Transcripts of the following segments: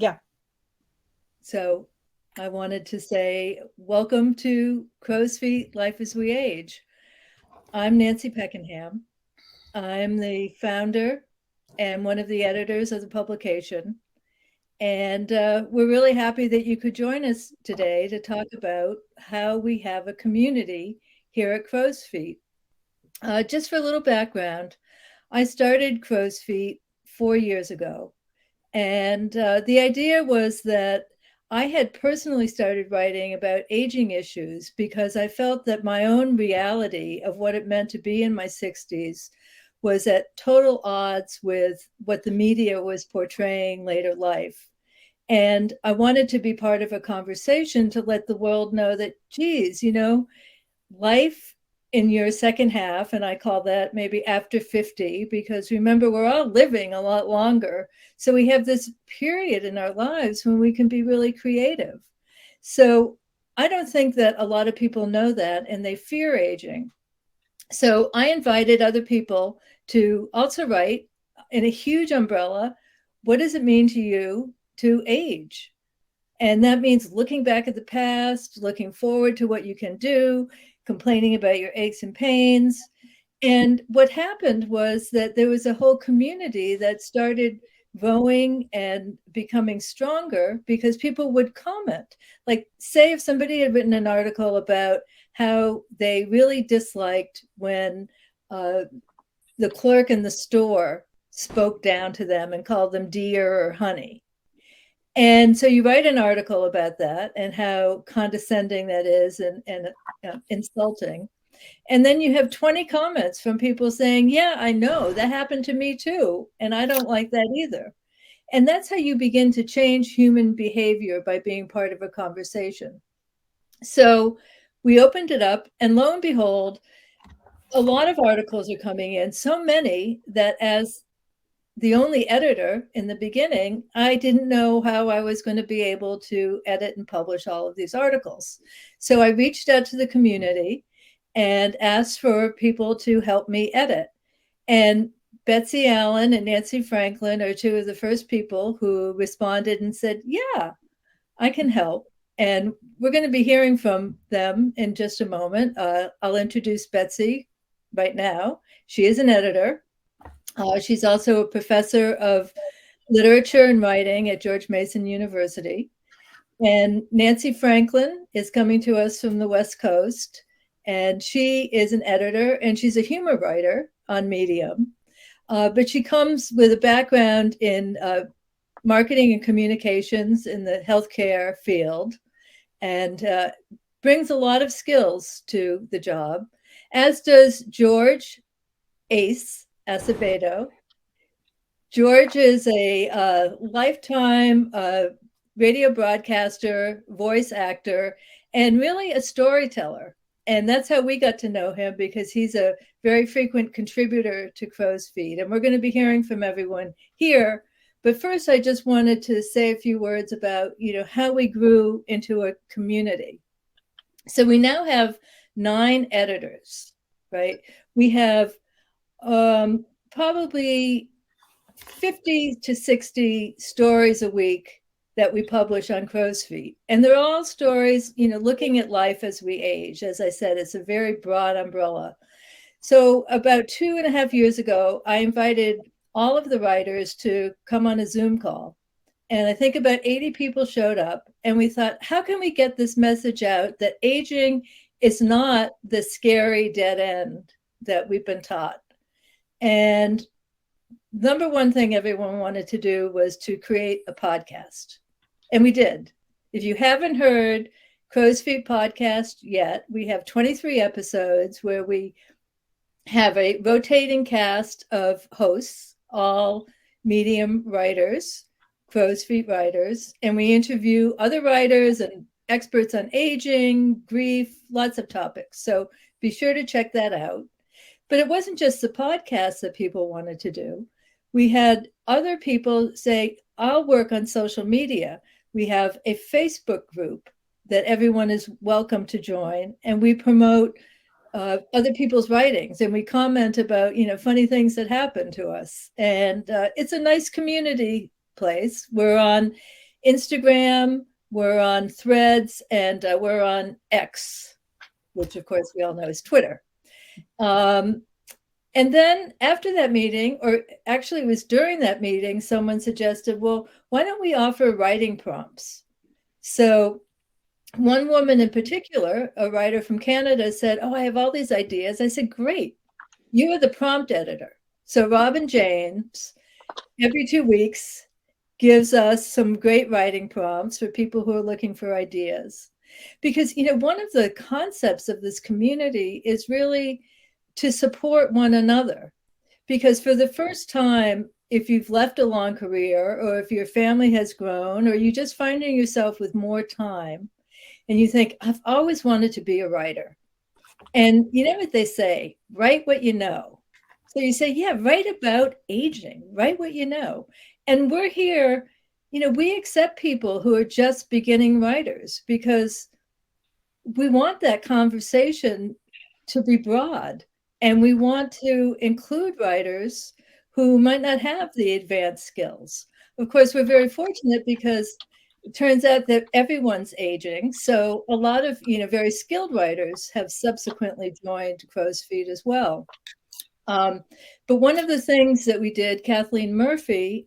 Yeah. So I wanted to say, welcome to Crow's Feet Life as We Age. I'm Nancy Peckenham. I'm the founder and one of the editors of the publication. And we're really happy that you could join us today to talk about how we have a community here at Crow's Feet. Just for a little background, I started Crow's Feet 4 years ago. And the idea was that I had personally started writing about aging issues because I felt that my own reality of what it meant to be in my 60s was at total odds with what the media was portraying later life. And I wanted to be part of a conversation to let the world know that, geez, life in your second half, and I call that maybe after 50, because remember, we're all living a lot longer. So we have this period in our lives when we can be really creative. So I don't think that a lot of people know that and they fear aging. So I invited other people to also write in a huge umbrella. What does it mean to you to age? And that means looking back at the past, looking forward to what you can do, complaining about your aches and pains. And what happened was that there was a whole community that started growing and becoming stronger because people would comment. Like, say, if somebody had written an article about how they really disliked when uh, the clerk in the store spoke down to them and called them dear or honey, and so you write an article about that and how condescending that is and insulting. And then you have 20 comments from people saying, yeah, I know that happened to me too. And I don't like that either. And that's how you begin to change human behavior, by being part of a conversation. So we opened it up, and lo and behold, a lot of articles are coming in, so many that as the only editor in the beginning, I didn't know how I was going to be able to edit and publish all of these articles. So I reached out to the community and asked for people to help me edit. And Betsy Allen and Nancy Franklin are two of the first people who responded and said, yeah, I can help. And we're going to be hearing from them in just a moment. I'll introduce Betsy right now. She is an editor. She's also a professor of literature and writing at George Mason University. And Nancy Franklin is coming to us from the West Coast. And she is an editor and she's a humor writer on Medium. But she comes with a background in marketing and communications in the healthcare field, and brings a lot of skills to the job, as does George Ace Acevedo. George is a lifetime radio broadcaster, voice actor, and really a storyteller. And that's how we got to know him, because he's a very frequent contributor to Crow's Feet. And we're going to be hearing from everyone here. But first, I just wanted to say a few words about, how we grew into a community. So we now have 9 editors, right? We have probably 50 to 60 stories a week that we publish on Crow's Feet. And they're all stories, looking at life as we age. As I said, it's a very broad umbrella. So about 2.5 years ago, I invited all of the writers to come on a Zoom call. And I think about 80 people showed up, and we thought, how can we get this message out that aging is not the scary dead end that we've been taught? And number one thing everyone wanted to do was to create a podcast. And we did. If you haven't heard Crow's Feet podcast yet, we have 23 episodes where we have a rotating cast of hosts, all Medium writers, Crow's Feet writers, and we interview other writers and experts on aging, grief, lots of topics. So be sure to check that out. But it wasn't just the podcast that people wanted to do. We had other people say, I'll work on social media. We have a Facebook group that everyone is welcome to join, and we promote other people's writings, and we comment about, funny things that happen to us. And it's a nice community place. We're on Instagram, we're on Threads, and we're on X, which of course we all know is Twitter. And then after that meeting, or actually it was during that meeting, someone suggested, well, why don't we offer writing prompts? So one woman in particular, a writer from Canada, said, oh, I have all these ideas. I said, great, you are the prompt editor. So Robin James, every 2 weeks, gives us some great writing prompts for people who are looking for ideas. Because, one of the concepts of this community is really to support one another. Because for the first time, if you've left a long career, or if your family has grown, or you're just finding yourself with more time, and you think, I've always wanted to be a writer. And you know what they say, write what you know. So you say, yeah, write about aging, write what you know. And we're here, we accept people who are just beginning writers because we want that conversation to be broad. And we want to include writers who might not have the advanced skills. Of course, we're very fortunate because it turns out that everyone's aging. So a lot of, very skilled writers have subsequently joined Crow's Feet as well. But one of the things that we did, Kathleen Murphy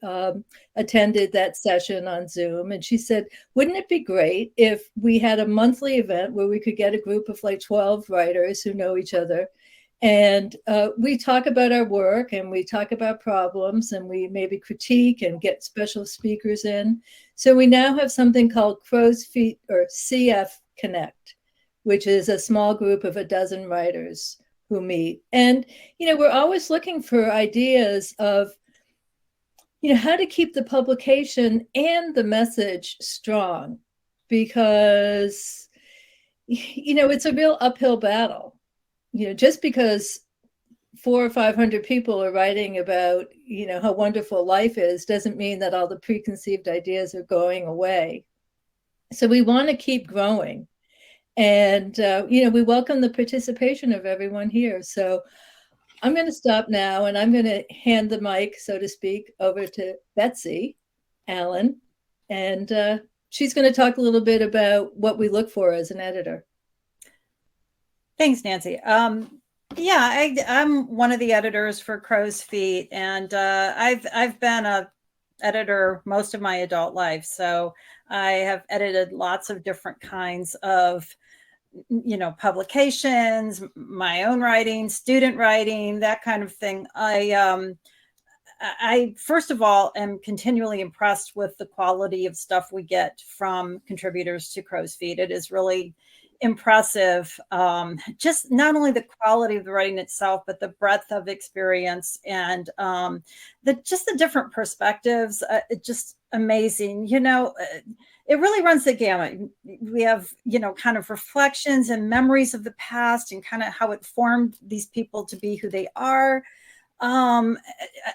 attended that session on Zoom, and she said, wouldn't it be great if we had a monthly event where we could get a group of like 12 writers who know each other, and we talk about our work, and we talk about problems, and we maybe critique and get special speakers in. So we now have something called Crow's Feet, or CF Connect, which is a small group of a dozen writers who meet. And, we're always looking for ideas of, how to keep the publication and the message strong, because, it's a real uphill battle. Just because 400 or 500 people are writing about, how wonderful life is, doesn't mean that all the preconceived ideas are going away. So we want to keep growing. And, we welcome the participation of everyone here. So I'm going to stop now, and I'm going to hand the mic, so to speak, over to Betsy Allen. And she's going to talk a little bit about what we look for as an editor. Thanks, Nancy. Yeah, I'm one of the editors for Crow's Feet, and I've been a editor most of my adult life. So I have edited lots of different kinds of, publications, my own writing, student writing, that kind of thing. I first of all am continually impressed with the quality of stuff we get from contributors to Crow's Feet. It is really impressive. Just not only the quality of the writing itself, but the breadth of experience and the different perspectives. It's just amazing. It really runs the gamut. We have, kind of reflections and memories of the past and kind of how it formed these people to be who they are.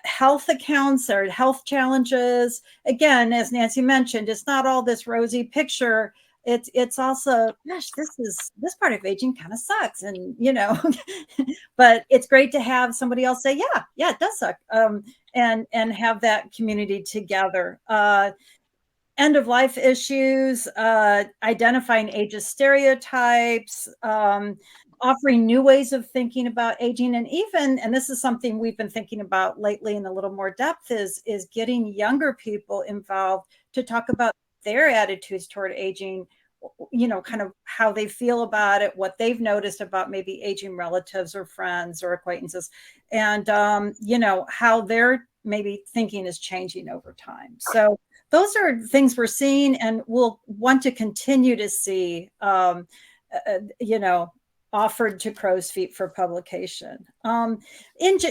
Health accounts or health challenges. Again, as Nancy mentioned, it's not all this rosy picture. It's also, gosh, this part of aging kind of sucks. And, but it's great to have somebody else say, yeah, it does suck. And have that community together. End of life issues, identifying ageist stereotypes, offering new ways of thinking about aging, and this is something we've been thinking about lately in a little more depth, is getting younger people involved to talk about their attitudes toward aging, kind of how they feel about it, what they've noticed about maybe aging relatives or friends or acquaintances, and how their maybe thinking is changing over time. So those are things we're seeing and we'll want to continue to see, offered to Crow's Feet for publication.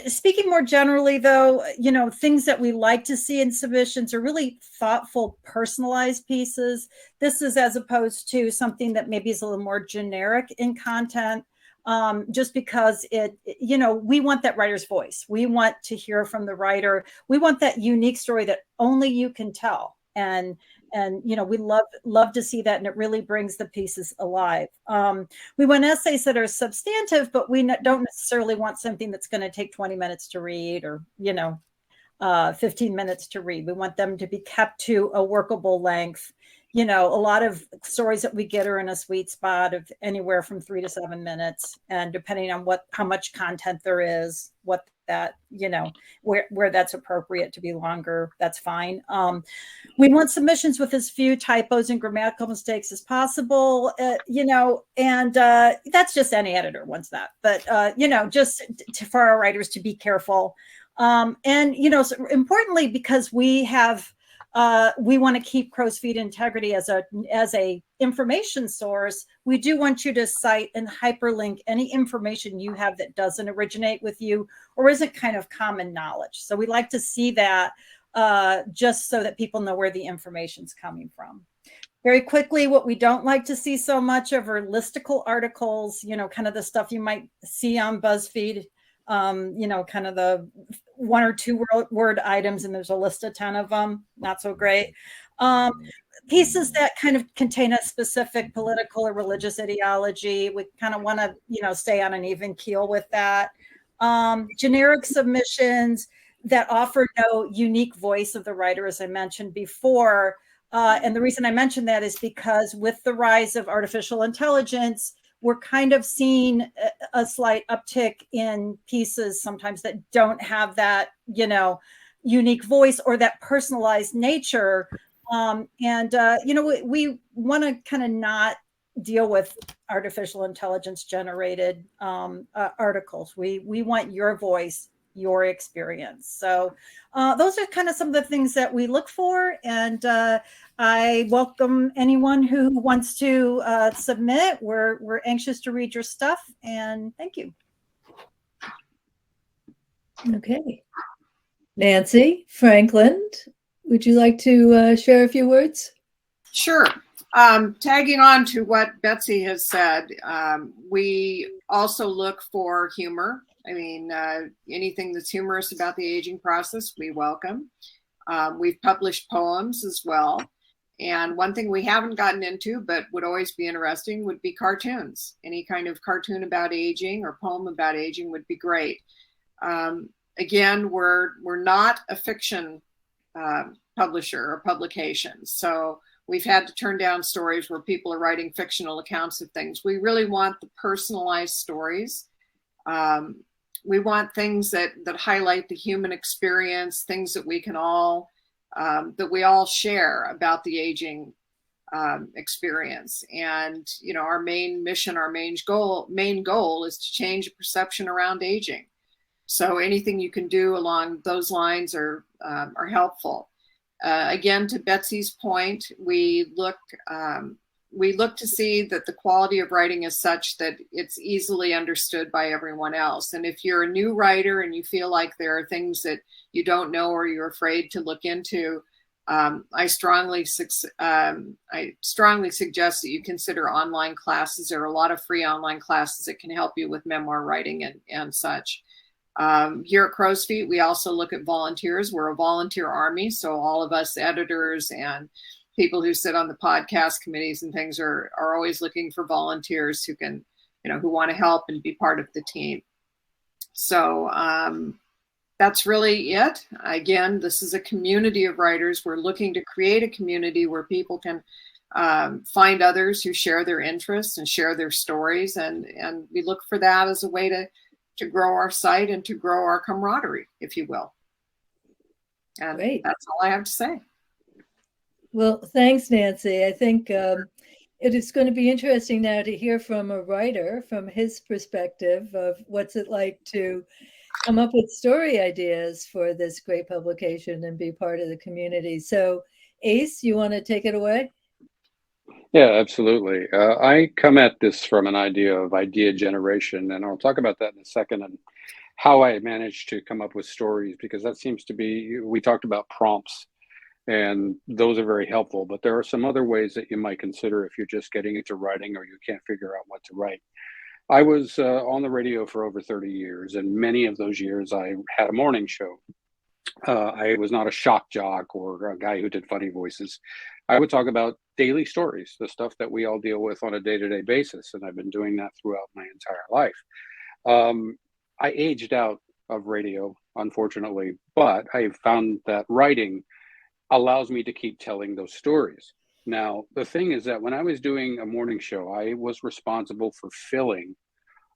Speaking more generally, though, things that we like to see in submissions are really thoughtful, personalized pieces. This is as opposed to something that maybe is a little more generic in content. Just because we want that writer's voice. We want to hear from the writer. We want that unique story that only you can tell. And we love to see that. And it really brings the pieces alive. We want essays that are substantive, but we don't necessarily want something that's going to take 20 minutes to read or, 15 minutes to read. We want them to be kept to a workable length. A lot of stories that we get are in a sweet spot of anywhere from 3 to 7 minutes. And depending on how much content there is, what that, where that's appropriate to be longer, that's fine. We want submissions with as few typos and grammatical mistakes as possible, and that's just any editor wants that. But, just for our writers to be careful. And, so importantly, because we want to keep Crow's Feet integrity as a information source, we do want you to cite and hyperlink any information you have that doesn't originate with you or isn't kind of common knowledge. So we like to see that just so that people know where the information's coming from. Very quickly, what we don't like to see so much of are listicle articles, kind of the stuff you might see on BuzzFeed, kind of the 1 or 2 word items, and there's a list of 10 of them. Not so great. Pieces that kind of contain a specific political or religious ideology. We kind of want to, stay on an even keel with that. Generic submissions that offer no unique voice of the writer, as I mentioned before. And the reason I mentioned that is because with the rise of artificial intelligence, we're kind of seeing a slight uptick in pieces sometimes that don't have that, unique voice or that personalized nature. We want to kind of not deal with artificial intelligence generated articles. We want your voice, your experience. So those are kind of some of the things that we look for. And I welcome anyone who wants to submit. We're anxious to read your stuff, and thank you. Okay. Nancy Franklin, would you like to share a few words? Sure. Tagging on to what Betsy has said, we also look for humor. I mean, anything that's humorous about the aging process, we welcome. We've published poems as well. And one thing we haven't gotten into, but would always be interesting, would be cartoons. Any kind of cartoon about aging or poem about aging would be great. Again, we're not a fiction publisher or publication. So we've had to turn down stories where people are writing fictional accounts of things. We really want the personalized stories. We want things that highlight the human experience, things that we can all, that we all share about the aging experience. And, our main mission, our main goal is to change the perception around aging. So anything you can do along those lines are helpful. Again, to Betsy's point, we look to see that the quality of writing is such that it's easily understood by everyone else. And if you're a new writer and you feel like there are things that you don't know or you're afraid to look into, I strongly suggest that you consider online classes. There are a lot of free online classes that can help you with memoir writing and such. Here at Crow's Feet, we also look at volunteers. We're a volunteer army, so all of us editors and people who sit on the podcast committees and things are always looking for volunteers who can, who want to help and be part of the team. So that's really it. Again, this is a community of writers. We're looking to create a community where people can find others who share their interests and share their stories. And we look for that as a way to grow our site and to grow our camaraderie, if you will. And Great. That's all I have to say. Well, thanks, Nancy. I think it is going to be interesting now to hear from a writer, from his perspective of what's it like to come up with story ideas for this great publication and be part of the community. So, Ace, you want to take it away? Yeah, absolutely. I come at this from an idea of idea generation, and I'll talk about that in a second, and how I managed to come up with stories, because that seems to be, we talked about prompts, and those are very helpful, but there are some other ways that you might consider if you're just getting into writing or you can't figure out what to write. I was on the radio for over 30 years, and many of those years I had a morning show. I was not a shock jock or a guy who did funny voices. I would talk about daily stories, the stuff that we all deal with on a day-to-day basis, and I've been doing that throughout my entire life. I aged out of radio, unfortunately, but I found that writing allows me to keep telling those stories. Now, the thing is that when I was doing a morning show, I was responsible for filling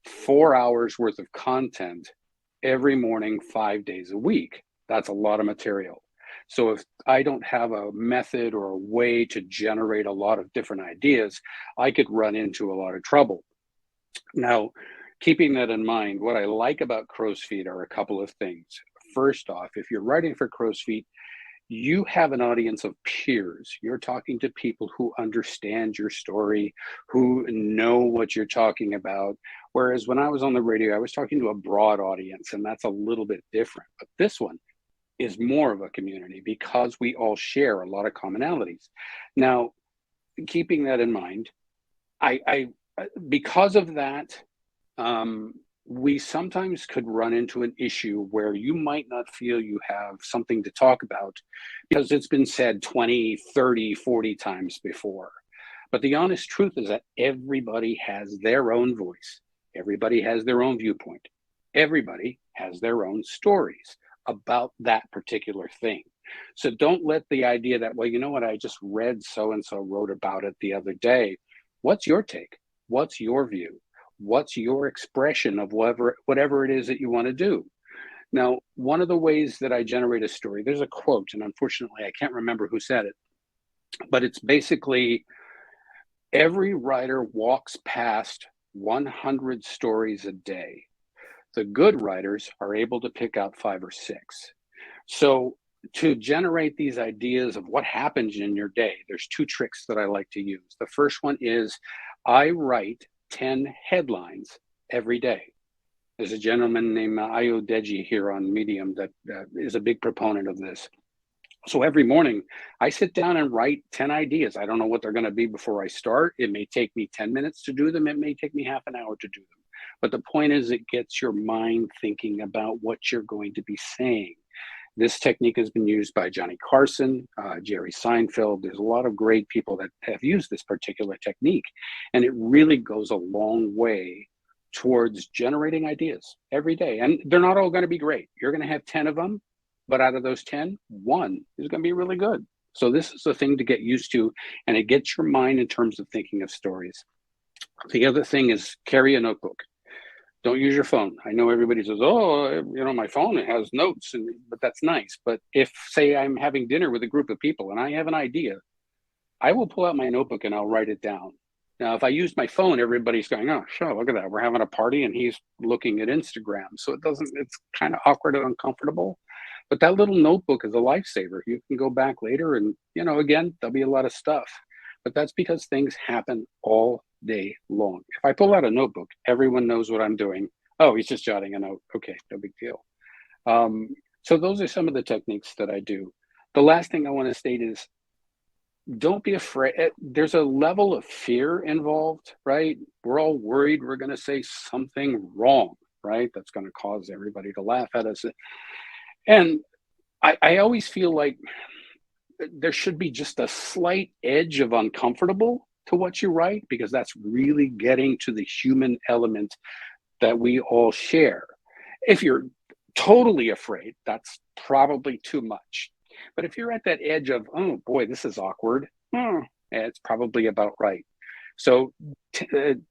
4 hours worth of content every morning, 5 days a week. That's a lot of material. So if I don't have a method or a way to generate a lot of different ideas, I could run into a lot of trouble. Now, keeping that in mind, what I like about Crow's Feet are a couple of things. First off, if you're writing for Crow's Feet, you have an audience of peers. You're talking to people who understand your story, who know what you're talking about. Whereas when I was on the radio, I was talking to a broad audience, and that's a little bit different. But this one is more of a community because we all share a lot of commonalities. Now, keeping that in mind, I because of that, we sometimes could run into an issue where you might not feel you have something to talk about because it's been said 20, 30, 40 times before. But the honest truth is that everybody has their own voice. Everybody has their own viewpoint. Everybody has their own stories about that particular thing. So don't let the idea that, well, you know what, I just read so-and-so wrote about it the other day. What's your take? What's your view? What's your expression of whatever it is that you want to do? Now, one of the ways that I generate a story, there's a quote, and unfortunately, I can't remember who said it, but it's basically every writer walks past 100 stories a day. The good writers are able to pick out 5 or 6. So to generate these ideas of what happens in your day, there's 2 tricks that I like to use. The first one is I write 10 headlines every day. There's a gentleman named Ayo Deji here on Medium that is a big proponent of this. So every morning I sit down and write 10 ideas. I don't know what they're going to be before I start. It may take me 10 minutes to do them. It may take me half an hour to do them. But the point is it gets your mind thinking about what you're going to be saying. This technique has been used by Johnny Carson, Jerry Seinfeld. There's a lot of great people that have used this particular technique. And it really goes a long way towards generating ideas every day. And they're not all going to be great. You're going to have 10 of them, but out of those 10, 1 is going to be really good. So this is a thing to get used to, and it gets your mind in terms of thinking of stories. The other thing is carry a notebook. Don't use your phone. I know everybody says, oh, you know, my phone has notes, but that's nice. But if, say, I'm having dinner with a group of people and I have an idea, I will pull out my notebook and I'll write it down. Now, if I use my phone, everybody's going, oh, sure, look at that. We're having a party and he's looking at Instagram. So it's kind of awkward and uncomfortable. But that little notebook is a lifesaver. You can go back later and, you know, again, there'll be a lot of stuff. But that's because things happen all day long. If I pull out a notebook, everyone knows what I'm doing. Oh, he's just jotting a note. Okay, no big deal. So those are some of the techniques that I do. The last thing I want to state is don't be afraid. There's a level of fear involved, right? We're all worried we're going to say something wrong, right? That's going to cause everybody to laugh at us. And I always feel like there should be just a slight edge of uncomfortable to what you write, because that's really getting to the human element that we all share. If you're totally afraid, that's probably too much. But if you're at that edge of, oh boy, this is awkward, it's probably about right. So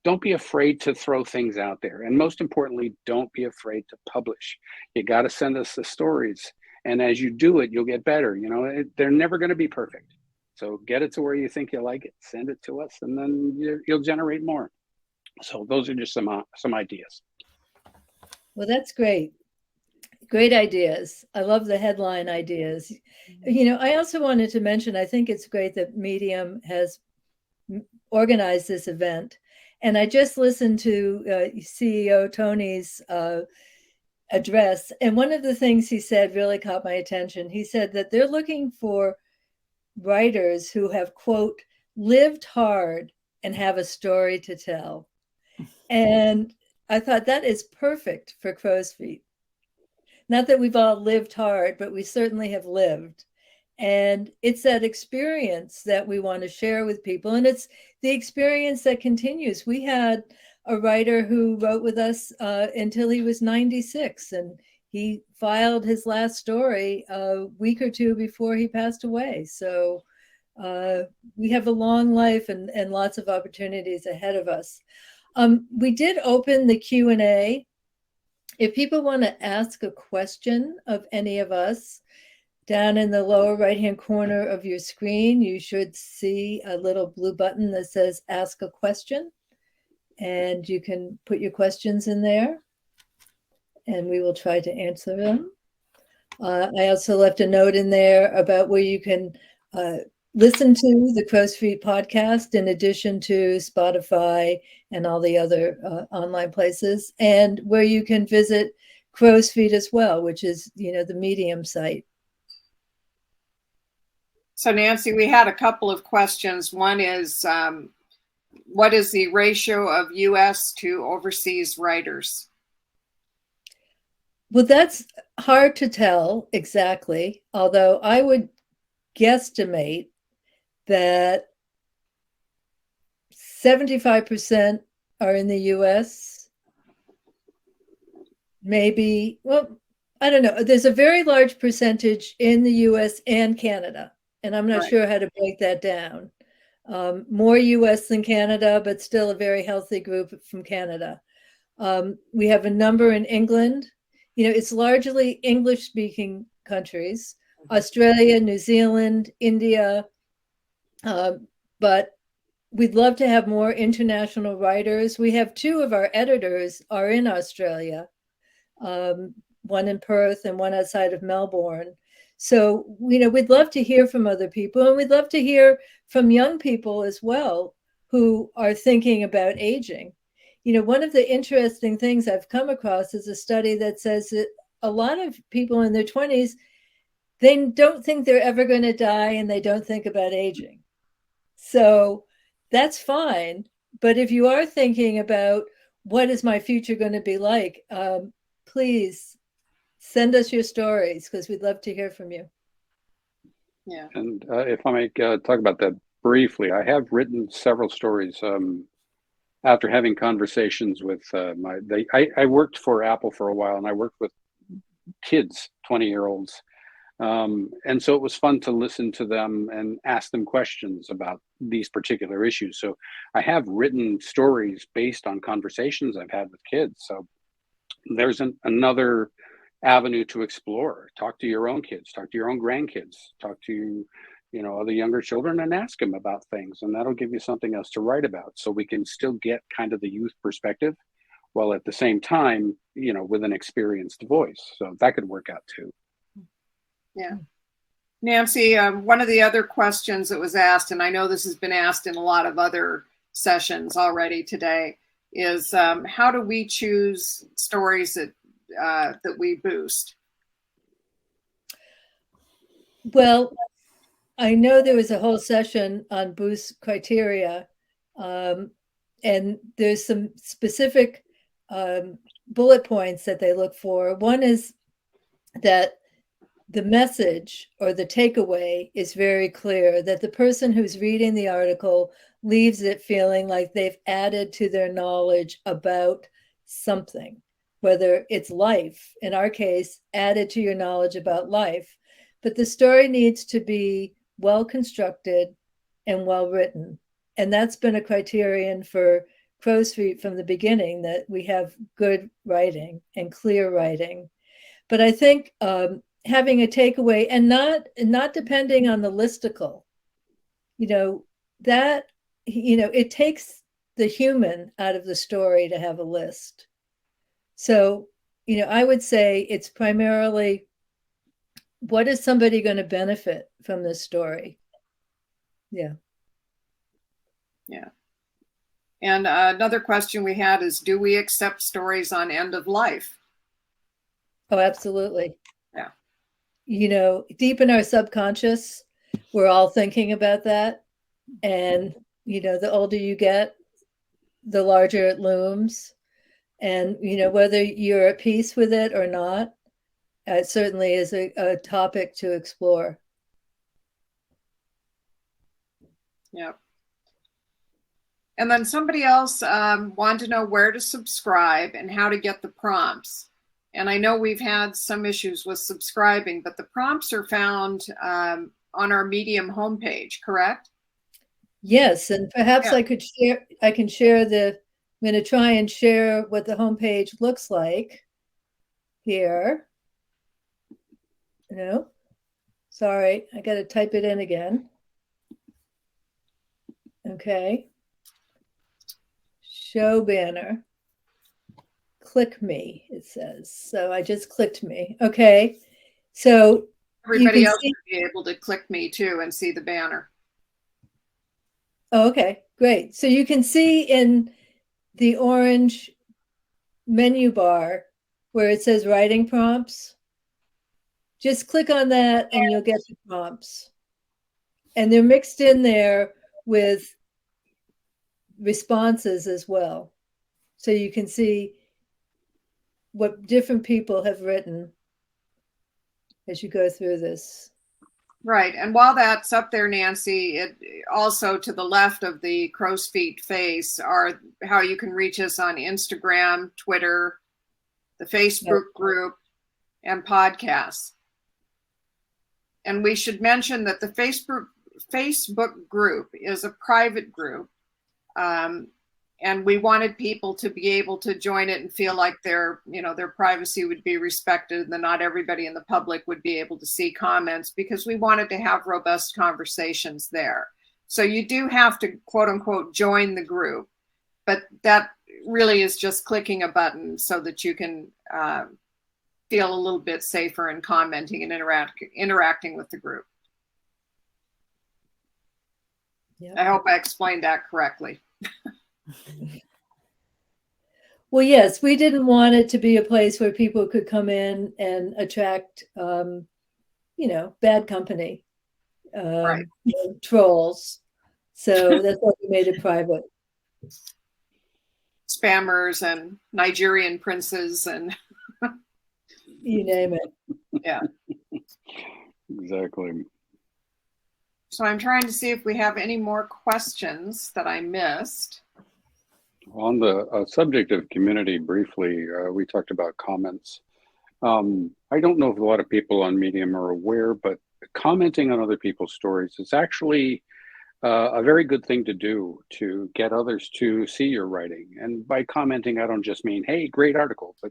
don't be afraid to throw things out there. And most importantly, don't be afraid to publish. You got to send us the stories. And as you do it, you'll get better. You know, they're never going to be perfect. So get it to where you think you like it, send it to us, and then you'll generate more. So those are just some ideas. Well, that's great. Great ideas. I love the headline ideas. You know, I also wanted to mention, I think it's great that Medium has organized this event. And I just listened to CEO Tony's address. And one of the things he said really caught my attention. He said that they're looking for writers who have, quote, lived hard and have a story to tell. And I thought that is perfect for Crow's Feet. Not that we've all lived hard, but we certainly have lived. And it's that experience that we want to share with people. And it's the experience that continues. We had a writer who wrote with us until he was 96. And he filed his last story a week or two before he passed away. So we have a long life and lots of opportunities ahead of us. We did open the Q&A. If people want to ask a question of any of us, down in the lower right-hand corner of your screen, you should see a little blue button that says Ask a Question. And you can put your questions in there, and we will try to answer them. I also left a note in there about where you can listen to the Crow's Feet podcast in addition to Spotify and all the other online places, and where you can visit Crow's Feet as well, which is, the Medium site. So Nancy, we had a couple of questions. One is, what is the ratio of US to overseas writers? Well, that's hard to tell exactly, although I would guesstimate that 75% are in the US. Maybe, well, I don't know. There's a very large percentage in the US and Canada, and I'm not sure how to break that down. More US than Canada, but still a very healthy group from Canada. We have a number in England. It's largely English-speaking countries, Australia, New Zealand, India, but we'd love to have more international writers. We have 2 of our editors are in Australia, one in Perth and one outside of Melbourne. So, we'd love to hear from other people, and we'd love to hear from young people as well who are thinking about aging. One of the interesting things I've come across is a study that says that a lot of people in their 20s, they don't think they're ever going to die, and they don't think about aging. So that's fine. But if you are thinking about what is my future going to be like, please send us your stories, because we'd love to hear from you. Yeah. And if I may talk about that briefly, I have written several stories after having conversations with I worked for Apple for a while, and I worked with kids, 20-year-olds. And so it was fun to listen to them and ask them questions about these particular issues. So I have written stories based on conversations I've had with kids. So there's another avenue to explore. Talk to your own kids, talk to your own grandkids, talk to other younger children, and ask them about things, and that'll give you something else to write about. So we can still get kind of the youth perspective, while at the same time, with an experienced voice. So that could work out too. Yeah. Nancy, one of the other questions that was asked, and I know this has been asked in a lot of other sessions already today, is how do we choose stories that we boost? Well, I know there was a whole session on boost criteria, and there's some specific bullet points that they look for. One is that the message or the takeaway is very clear, that the person who's reading the article leaves it feeling like they've added to their knowledge about something, whether it's life, in our case, added to your knowledge about life. But the story needs to be well constructed and well written. And that's been a criterion for Crow's Feet from the beginning, that we have good writing and clear writing. But I think having a takeaway and not depending on the listicle, that, it takes the human out of the story to have a list. So, I would say it's primarily, what is somebody going to benefit from this story? Yeah. Yeah. And another question we had is, do we accept stories on end of life? Oh, absolutely. Yeah. Deep in our subconscious, we're all thinking about that. And, the older you get, the larger it looms. And, whether you're at peace with it or not, it certainly is a topic to explore. Yeah. And then somebody else wanted to know where to subscribe and how to get the prompts. And I know we've had some issues with subscribing, but the prompts are found on our Medium homepage, correct? Yes, and perhaps Yeah. I can share I'm going to try and share what the homepage looks like here. No, sorry, I got to type it in again. Okay. Show banner. Click me, it says. So I just clicked me. Okay. So Everybody else should be able to click me too and see the banner. Oh, okay, great. So you can see in the orange menu bar where it says writing prompts, just click on that and you'll get the prompts. And they're mixed in there with responses as well. So you can see what different people have written as you go through this. Right. And while that's up there, Nancy, it also to the left of the crow's feet face are how you can reach us on Instagram, Twitter, the Facebook group, and podcasts. And we should mention that the Facebook group is a private group. And we wanted people to be able to join it and feel like their privacy would be respected, and that not everybody in the public would be able to see comments, because we wanted to have robust conversations there. So you do have to, quote unquote, join the group, but that really is just clicking a button so that you can feel a little bit safer in commenting and interacting with the group. Yep. I hope I explained that correctly. Well, yes, we didn't want it to be a place where people could come in and attract, bad company, right. Trolls. So that's why we made it private. Spammers and Nigerian princes and you name it. Yeah. Exactly. So I'm trying to see if we have any more questions that I missed. On the subject of community, briefly, we talked about comments. I don't know if a lot of people on Medium are aware, but commenting on other people's stories is actually a very good thing to do to get others to see your writing. And by commenting, I don't just mean, hey, great article, but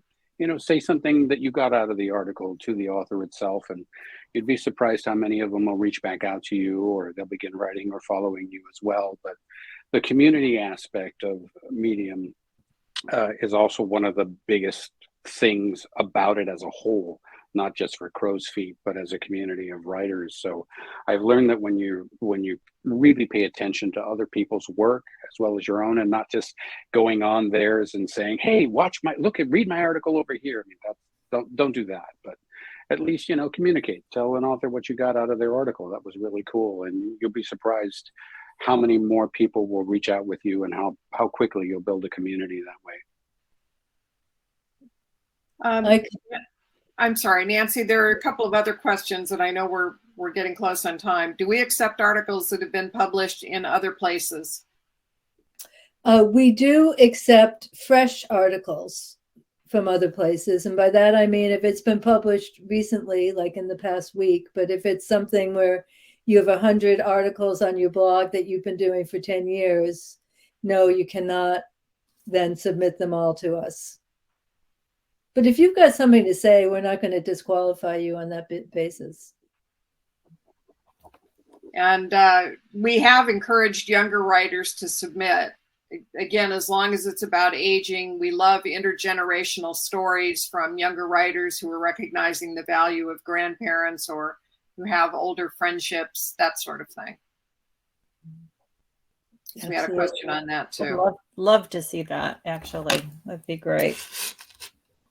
say something that you got out of the article to the author itself, and you'd be surprised how many of them will reach back out to you, or they'll begin writing or following you as well. But the community aspect of Medium is also one of the biggest things about it as a whole, not just for Crow's Feet, but as a community of writers. So I've learned that when you really pay attention to other people's work as well as your own, and not just going on theirs and saying, hey, read my article over here. I mean, don't do that, but at least, communicate, tell an author what you got out of their article. That was really cool. And you'll be surprised how many more people will reach out with you, and how quickly you'll build a community that way. I'm sorry, Nancy, there are a couple of other questions, and I know we're getting close on time. Do we accept articles that have been published in other places? We do accept fresh articles from other places. And by that, I mean, if it's been published recently, like in the past week, but if it's something where you have 100 articles on your blog that you've been doing for 10 years, no, you cannot then submit them all to us. But if you've got something to say, we're not going to disqualify you on that basis. And we have encouraged younger writers to submit. Again, as long as it's about aging, we love intergenerational stories from younger writers who are recognizing the value of grandparents or who have older friendships, that sort of thing. So we had a question on that too. Love to see that, actually. That'd be great.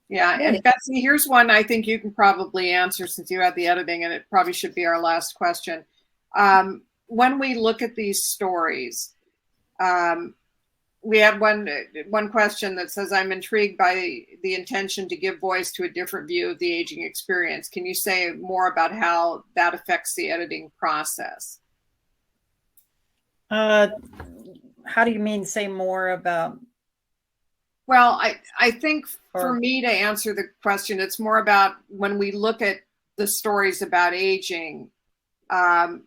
Yeah, and Betsy, here's one I think you can probably answer since you had the editing, and it probably should be our last question. When we look at these stories, we had one question that says, I'm intrigued by the intention to give voice to a different view of the aging experience. Can you say more about how that affects the editing process? How do you mean say more about? Well, I think for Or- me to answer the question, it's more about when we look at the stories about aging, how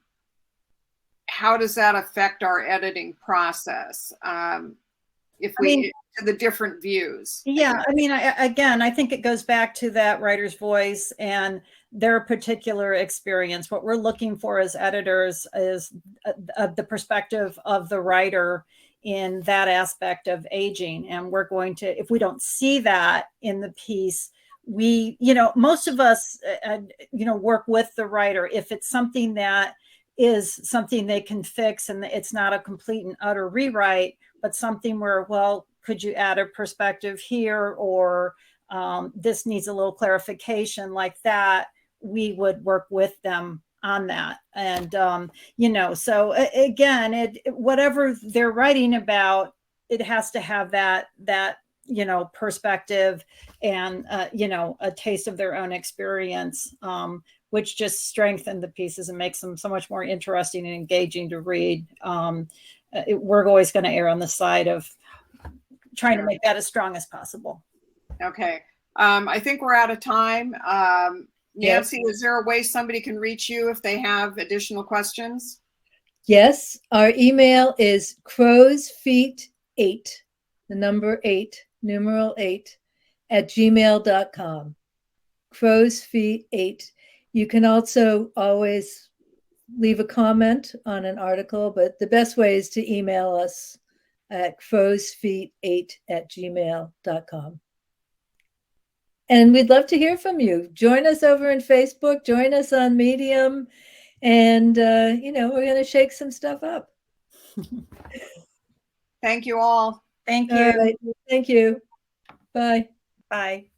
does that affect our editing process? If we, to the different views. Yeah, I mean, I think it goes back to that writer's voice and their particular experience. What we're looking for as editors is the perspective of the writer in that aspect of aging. And we're going to, if we don't see that in the piece, we, most of us, work with the writer. If it's something that is something they can fix and it's not a complete and utter rewrite, but something where, well, could you add a perspective here, or this needs a little clarification like that, we would work with them on that. And, so again, whatever they're writing about, it has to have that perspective and, a taste of their own experience, which just strengthen the pieces and makes them so much more interesting and engaging to read. We're always going to err on the side of trying to make that as strong as possible. Okay. I think we're out of time. Nancy, Is there a way somebody can reach you if they have additional questions? Yes, our email is crowsfeet8, the number 8, numeral 8, @gmail.com. Crowsfeet8. You can also always leave a comment on an article, but the best way is to email us at crowsfeet8@gmail.com. And we'd love to hear from you. Join us over in Facebook, join us on Medium, and, we're going to shake some stuff up. Thank you all. Thank you. All right. Thank you. Bye. Bye.